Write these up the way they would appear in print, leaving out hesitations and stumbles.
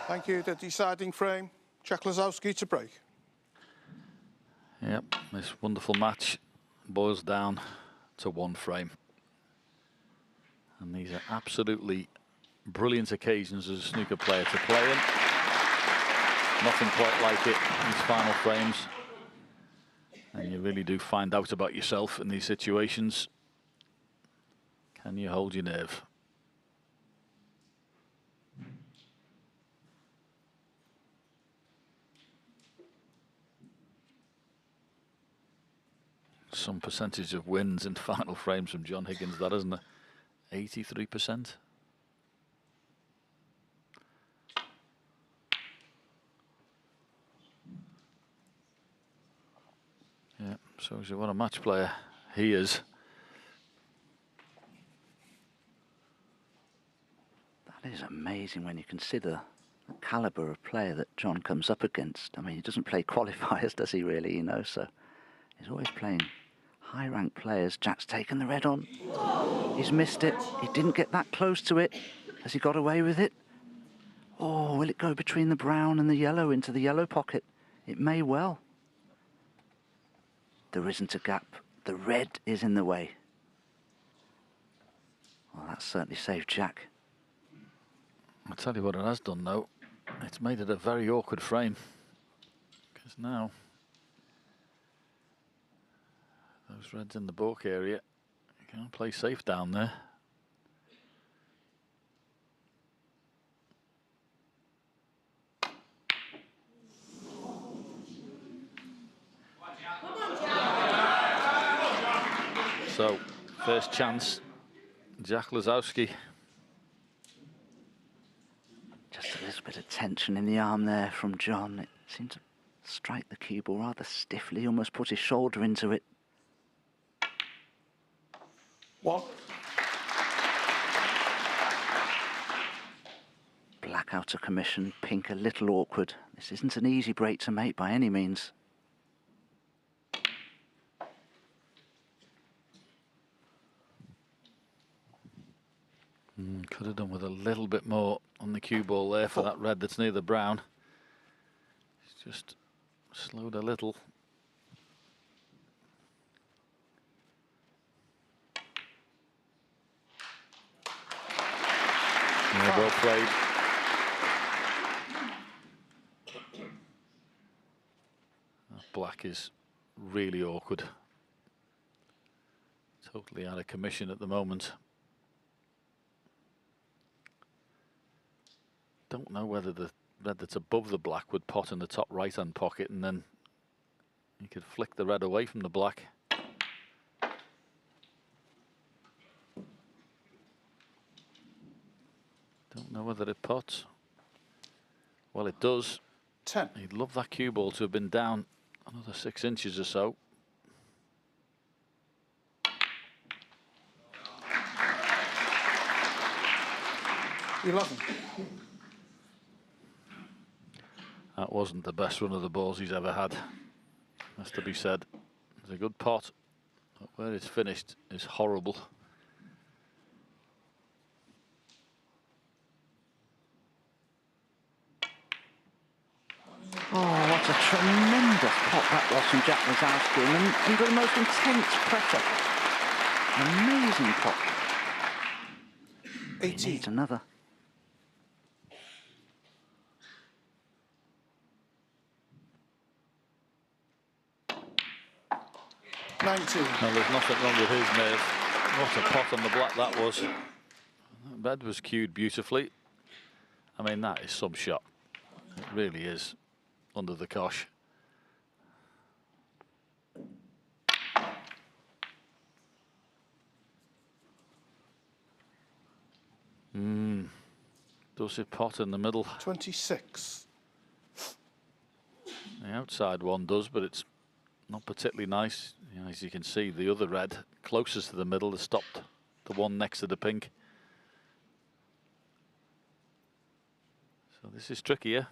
Thank you. The deciding frame, Jack Lisowski to break. Yep, this wonderful match boils down to one frame. And these are absolutely brilliant occasions as a snooker player to play in. Nothing quite like it in these final frames. And you really do find out about yourself in these situations. Can you hold your nerve? Some percentage of wins in final frames from John Higgins, that isn't it? 83%. Yeah, shows you what a match player he is. That is amazing when you consider the calibre of player that John comes up against. I mean, he doesn't play qualifiers, does he really, you know, so he's always playing high-ranked players. Jack's taken the red on. He's missed it. He didn't get that close to it. Has he got away with it? Oh, will it go between the brown and the yellow into the yellow pocket? It may well. There isn't a gap. The red is in the way. Well, that's certainly saved Jack. I'll tell you what it has done, though. It's made it a very awkward frame. Because now, those reds in the balk area, you can't play safe down there. So, first chance, Jack Lisowski. Just a little bit of tension in the arm there from John. It seemed to strike the cue ball rather stiffly, almost put his shoulder into it. One. Black out of commission, pink a little awkward. This isn't an easy break to make by any means. Could have done with a little bit more on the cue ball there for that red that's near the brown. It's just slowed a little. Yeah, well played. That black is really awkward. Totally out of commission at the moment. Don't know whether the red that's above the black would pot in the top right hand pocket and then you could flick the red away from the black. Don't know whether it pots. Well, it does. 10. He'd love that cue ball to have been down another 6 inches or so. $11. That wasn't the best run of the balls he's ever had, has to be said. It's a good pot, but where it's finished is horrible. Oh, what a tremendous pot that was from Jack Lisowski, and under the most intense pressure. Amazing pot. 18. He needs another. 19. No, there's nothing wrong with his nerve. What a pot on the black that was. That red was cued beautifully. I mean, that is some shot. It really is. Under the cosh. Does it pot in the middle? 26. The outside one does, but it's not particularly nice. You know, as you can see, the other red closest to the middle has stopped the one next to the pink. So this is trickier.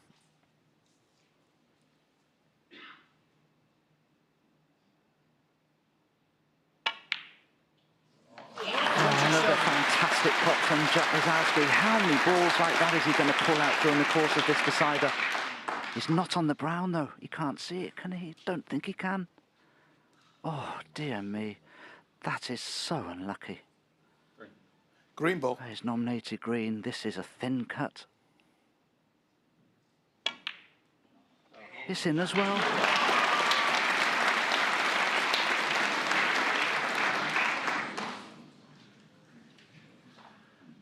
Another fantastic pot from Jack Lisowski. How many balls like that is he going to pull out during the course of this decider? He's not on the brown, though. He can't see it, can he? Don't think he can. Oh, dear me. That is so unlucky. Green ball. He's nominated green. This is a thin cut. It's in as well.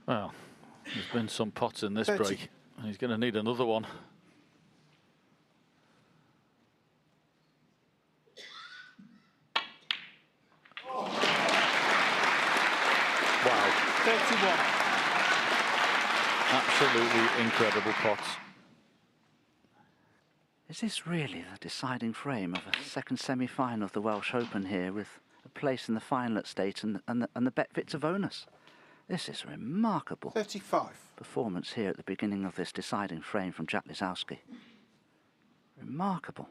Well, there's been some pots in this 30. break, and he's going to need another one. Wow. 31. Absolutely incredible pots. Is this really the deciding frame of a second semi-final of the Welsh Open here, with a place in the final at stake and the BetVictor bonus? This is a remarkable 35. performance here at the beginning of this deciding frame from Jack Lisowski. Remarkable.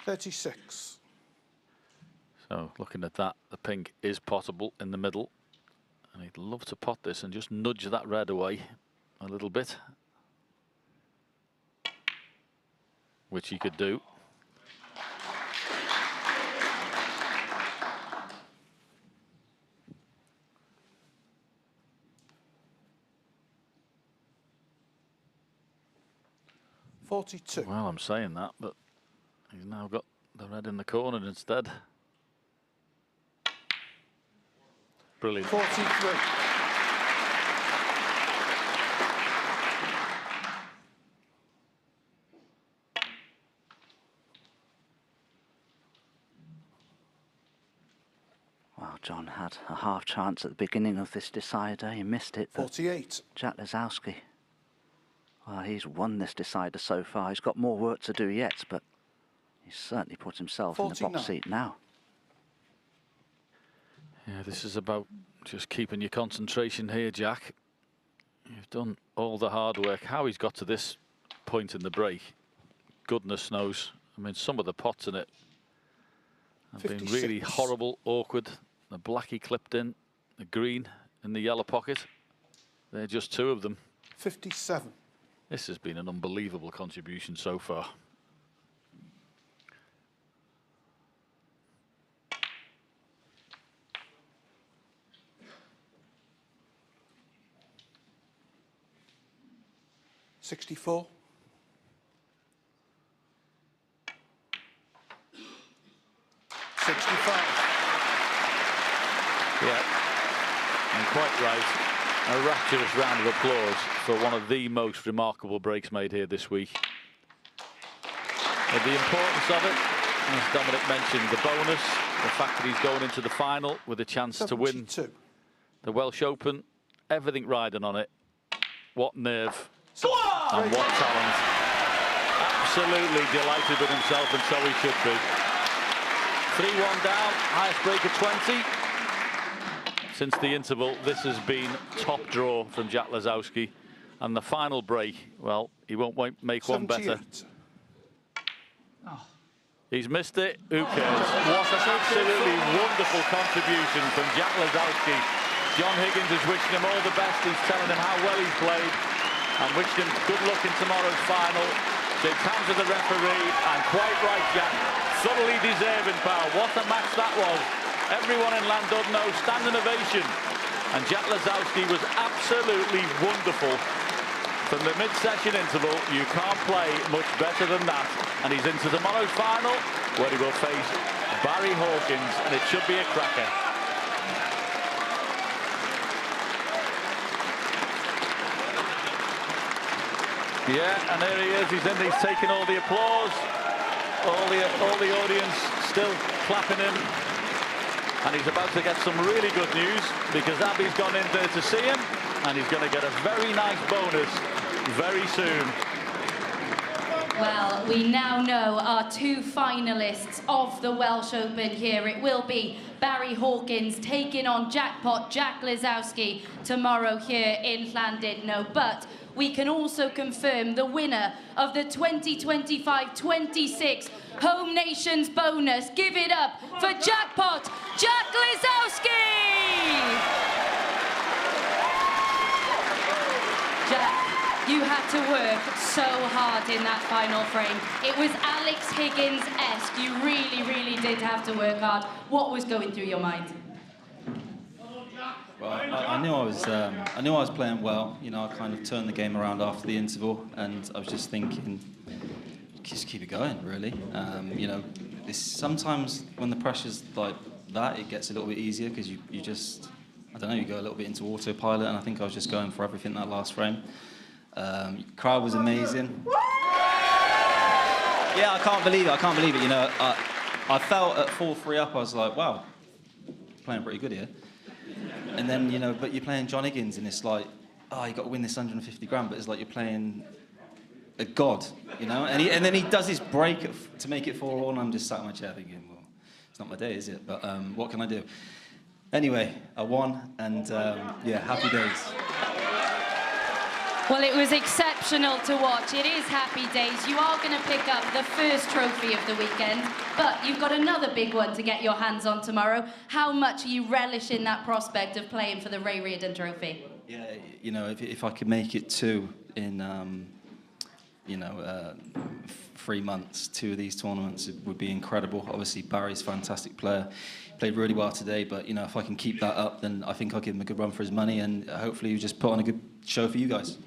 $36. So looking at that, the pink is potable in the middle, and he'd love to pot this and just nudge that red away a little bit, which he could do. $42. Well, I'm saying that, but he's now got the red in the corner instead. Brilliant. 43. Well, John had a half chance at the beginning of this decider. He missed it. 48. Jack Lisowski, well, he's won this decider so far. He's got more work to do yet, but he's certainly put himself in the 49. box seat now. Yeah, this is about just keeping your concentration here, Jack. You've done all the hard work. How he's got to this point in the break, goodness knows. I mean, some of the pots in it have been really 56. horrible, awkward. The black he clipped in, the green in the yellow pocket. They're just two of them. 57. This has been an unbelievable contribution so far. $64. $65. Yeah, and quite right. A rapturous round of applause for one of the most remarkable breaks made here this week. And the importance of it, as Dominic mentioned, the bonus, the fact that he's going into the final with a chance 72. to win the Welsh Open, everything riding on it. What nerve and what talent. Absolutely delighted with himself, and so he should be. 3-1 down, highest break of 20. Since the interval, this has been top draw from Jack Lisowski. And the final break, well, he won't make one better. He's missed it, who cares? What an absolutely wonderful contribution from Jack Lisowski. John Higgins is wishing him all the best. He's telling him how well he's played and wishing him good luck in tomorrow's final. Shakes hands with the referee, and quite right, Jack. Thoroughly deserving, pal. What a match that was. Everyone in Llandudno, standing ovation. And Jack Lisowski was absolutely wonderful. From the mid-session interval, you can't play much better than that. And he's into tomorrow's final, where he will face Barry Hawkins, and it should be a cracker. Yeah, and there he is. He's in. He's taking all the applause. All the audience still clapping him. And he's about to get some really good news, because Abby's gone in there to see him, and he's going to get a very nice bonus very soon. Well, we now know our 2 finalists of the Welsh Open here. It will be Barry Hawkins taking on jackpot Jack Lisowski tomorrow here in Llandudno. But we can also confirm the winner of the 2025-26 Home Nations bonus. Give it up for jackpot Jack Lisowski! Jack, you had to work so hard in that final frame. It was Alex Higgins-esque. You really, really did have to work hard. What was going through your mind? Well, I knew I was playing well. You know, I kind of turned the game around after the interval, and I was just thinking, just keep it going, really. You know, sometimes when the pressure's like that, it gets a little bit easier because you just, I don't know, you go a little bit into autopilot, and I think I was just going for everything that last frame. Crowd was amazing. Yeah, I can't believe it. You know, I felt at 4-3 up, I was like, wow, playing pretty good here. And then, you know, but you're playing John Higgins, and it's like, oh, you got to win this 150 grand, but it's like you're playing a god, you know. And then he does his break to make it 4-all, and I'm just sat in my chair thinking, well, it's not my day, is it? But what can I do? Anyway, I won, and yeah, happy days. Well, it was exceptional to watch. It is happy days. You are going to pick up the first trophy of the weekend, but you've got another big one to get your hands on tomorrow. How much are you relishing that prospect of playing for the Ray Reardon Trophy? Yeah, you know, if I could make it 2 in, 3 months, 2 of these tournaments, it would be incredible. Obviously, Barry's a fantastic player. Played really well today, but, you know, if I can keep that up, then I think I'll give him a good run for his money, and hopefully he'll just put on a good show for you guys.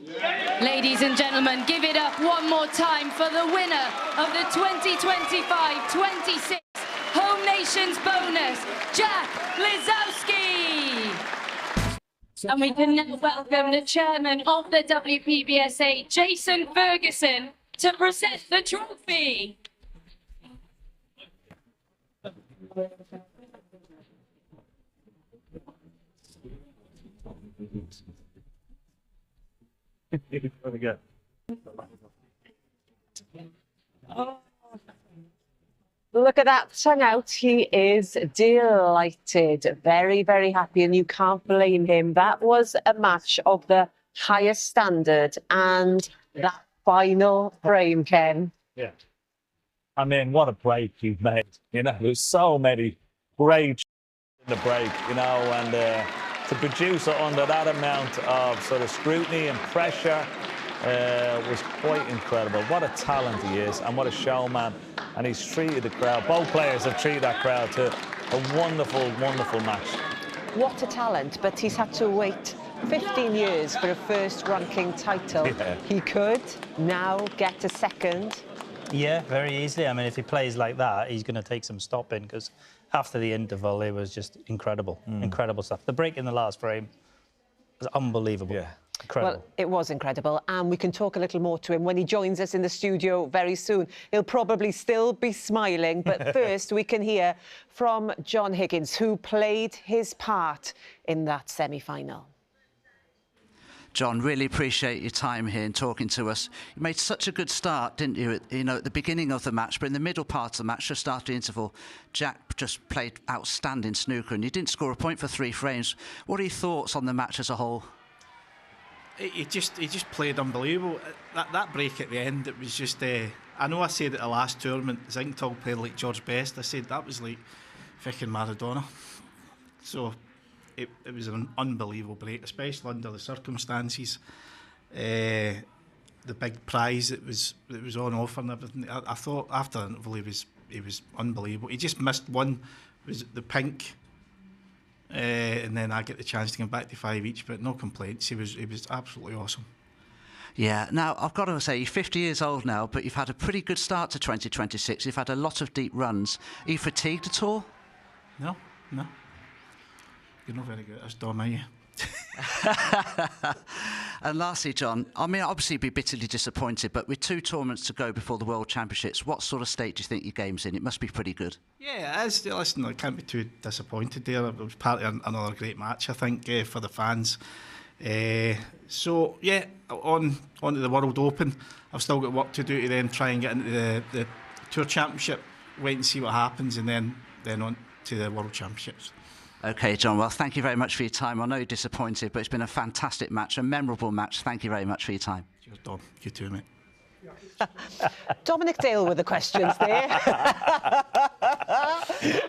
Ladies and gentlemen, give it up one more time for the winner of the 2025-26 Home Nations bonus, Jack Lisowski. And we can now welcome the chairman of the WPBSA, Jason Ferguson, to present the trophy. Oh, look at that turnout. He is delighted, very, very happy, and you can't blame him. That was a match of the highest standard, and that final frame, Ken. Yeah. I mean, what a break you've made. You know, there's so many great in the break, you know, and to produce it under that amount of sort of scrutiny and pressure was quite incredible. What a talent he is, and what a showman. And he's treated the crowd, both players have treated that crowd to a wonderful, wonderful match. What a talent, but he's had to wait 15 years for a first ranking title. Yeah. He could now get a second. Yeah, very easily. I mean, if he plays like that, he's going to take some stopping, because after the interval, it was just incredible. Incredible stuff. The break in the last frame was unbelievable. Yeah. Incredible. Well, it was incredible, and we can talk a little more to him when he joins us in the studio very soon. He'll probably still be smiling, but first we can hear from John Higgins, who played his part in that semi-final. John, really appreciate your time here and talking to us. You made such a good start, didn't you? At the beginning of the match, but in the middle part of the match, just after the interval, Jack just played outstanding snooker, and you didn't score a point for 3 frames. What are your thoughts on the match as a whole? He just played unbelievable. That break at the end, it was just. I know I said at the last tournament, Zingtall played like George Best. I said that was like freaking Maradona. So it was an unbelievable break, especially under the circumstances. The big prize that was on offer and everything. I thought after the interval he was unbelievable. He just missed one, was the pink. And then I get the chance to come back to 5 each, but no complaints. He was absolutely awesome. Yeah, now I've got to say, you're 50 years old now, but you've had a pretty good start to 2026. You've had a lot of deep runs. Are you fatigued at all? No. You're not very good at us, Dom, are you? And lastly, John, I mean, obviously you'd be bitterly disappointed, but with 2 tournaments to go before the World Championships, what sort of state do you think your game's in? It must be pretty good. Yeah, it is. Listen, I can't be too disappointed there. It was part of another great match, I think, for the fans. So yeah, on to the World Open. I've still got work to do to then try and get into the Tour Championship. Wait and see what happens, and then on to the World Championships. OK, John, well, thank you very much for your time. I know you're disappointed, but it's been a fantastic match, a memorable match. Thank you very much for your time. Cheers, Dom. You too, mate. Dominic Dale with the questions there.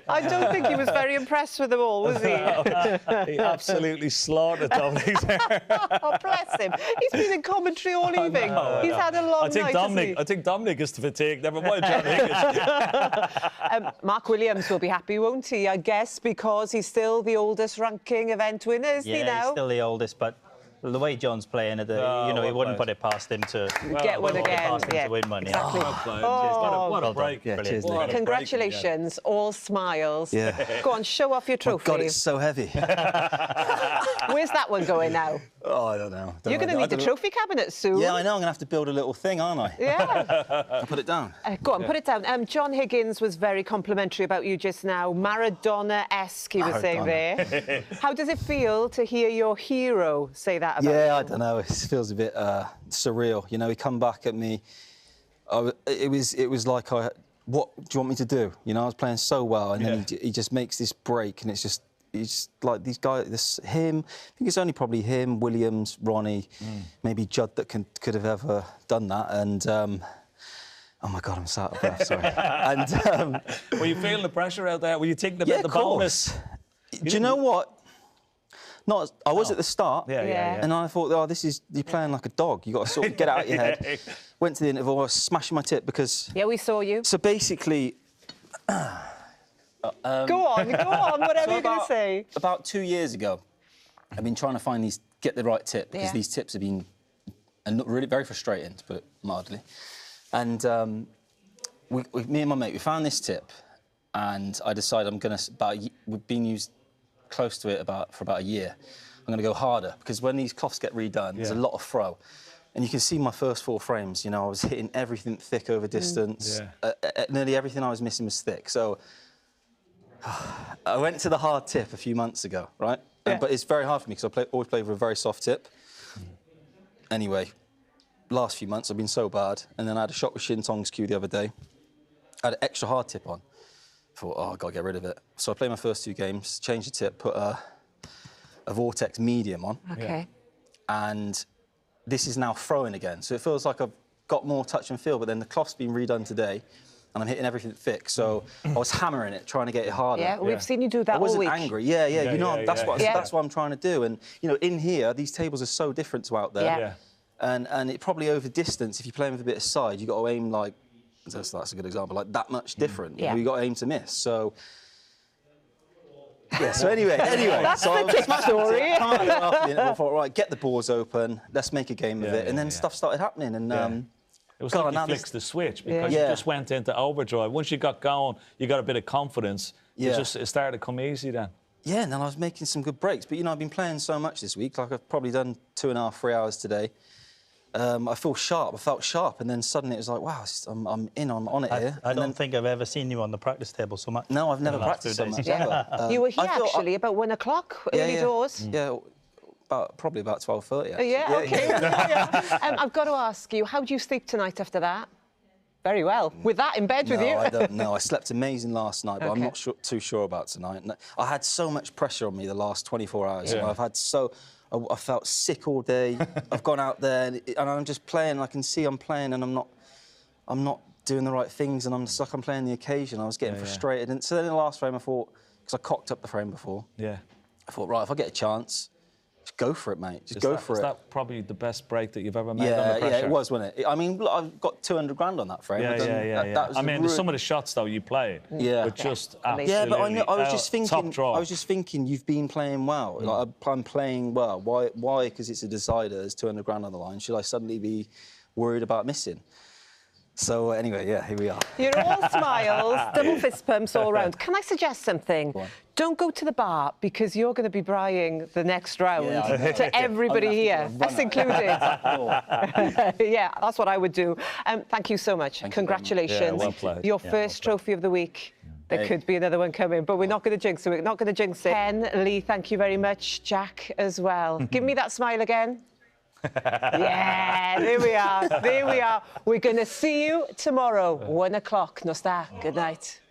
I don't think he was very impressed with them all, was he? He absolutely slaughtered Dominic there. Oh, bless him. He's been in commentary all evening. He's had a long night, I think Dominic is fatigued. Never mind John Higgins. Mark Williams will be happy, won't he, I guess, because he's still the oldest ranking event winner, isn't he now? He's still the oldest, but the way John's playing, he wouldn't put it past him to get one again. To win money. Exactly. What a break. Yeah, cheers, Congratulations, all smiles. Yeah. Go on, show off your trophy. God, it's so heavy. Where's that one going now? Oh, I don't know. You're going to need the trophy cabinet soon. Yeah, I know. I'm going to have to build a little thing, aren't I? Yeah. I'll put it down. Go on, put it down. John Higgins was very complimentary about you just now. Maradona-esque, he was saying there. How does it feel to hear your hero say that about you? Yeah, I don't know. It feels a bit surreal. You know, he come back at me. It was like, what do you want me to do? You know, I was playing so well, and then he just makes this break, and it's just like these guys, him. I think it's only probably him, Williams, Ronnie, maybe Judd that could have ever done that. And oh my God, I'm so out of breath. Sorry. And were you feeling the pressure out there? Were you thinking about the bonus? Do you know what? I was at the start, Yeah. and I thought, you're playing like a dog. You got to sort of get out of your head. Went to the interval, I was smashing my tip because. Yeah, we saw you. So basically. Go on, whatever you're going to say. About 2 years ago, I've been trying to get the right tip because these tips have been really very frustrating, to put it mildly. And me and my mate, we found this tip, and I decided we've been used close to it for about a year. I'm going to go harder because when these cloths get redone, there's a lot of throw. And you can see my first 4 frames, you know, I was hitting everything thick over distance. Nearly everything I was missing was thick. So I went to the hard tip a few months ago, right? But it's very hard for me because I always play with a very soft tip. Anyway, last few months I've been so bad. And then I had a shot with Shin Tong's cue the other day. I had an extra hard tip on. I thought, I've got to get rid of it. So I played my first 2 games, changed the tip, put a Vortex medium on. OK. And this is now throwing again. So it feels like I've got more touch and feel, but then the cloth's been redone today, and I'm hitting everything thick. So I was hammering it, trying to get it harder. Yeah, we've seen you do that all week. I wasn't angry. You know, that's what I'm trying to do. And, you know, in here, these tables are so different to out there. And it probably over distance, if you're playing with a bit of side, you've got to aim like, that's a good example, like that much different. You know, you've got to aim to miss. So, so anyway. That's so the tip story. I thought, right, get the boards open, let's make a game of it. And then stuff started happening. And it was like you flicked the switch because you just went into overdrive. Once you got going, you got a bit of confidence. It started to come easy then. Yeah, and then I was making some good breaks. But, you know, I've been playing so much this week. Like, I've probably done 2.5, 3 hours today. I felt sharp, and then suddenly it was like, wow, I'm on it here. I don't think I've ever seen you on the practice table so much. No, I've never practiced so much ever. You were here actually about 1 o'clock, early doors. Yeah, probably about 12:30. Yeah, OK. I've got to ask you, how do you sleep tonight after that? Very well. With that in bed with you? I don't know. I slept amazing last night, but I'm not too sure about tonight. I had so much pressure on me the last 24 hours. I've had I felt sick all day. I've gone out there and I'm just playing. I can see I'm playing and I'm not doing the right things, and I'm just like I'm playing the occasion. I was getting frustrated. And so then in the last frame I thought, because I cocked up the frame before, I thought, right, if I get a chance, just go for it, mate. Just go for it. Is that probably the best break that you've ever made under pressure? Yeah, it was, wasn't it? I mean, look, I've got 200 grand on that frame. I mean, some of the shots, though, you played were just absolutely but I was just thinking, top draw. I was just thinking, you've been playing well. Like, I'm playing well. Why? Because it's a decider. There's 200 grand on the line. Should I suddenly be worried about missing? So anyway, here we are. You're all smiles, double fist pumps all round. Can I suggest something? Don't go to the bar because you're going to be brying the next round to everybody here, us included. That's what I would do. Thank you so much. Congratulations. Well played. Your first trophy of the week. There could be another one coming, but we're not going to jinx it. We're not going to jinx it. Ken, Lee, thank you very much. Jack as well. Give me that smile again. Yeah, there we are. There we are. We're going to see you tomorrow, 1 o'clock. Nos da. Good night.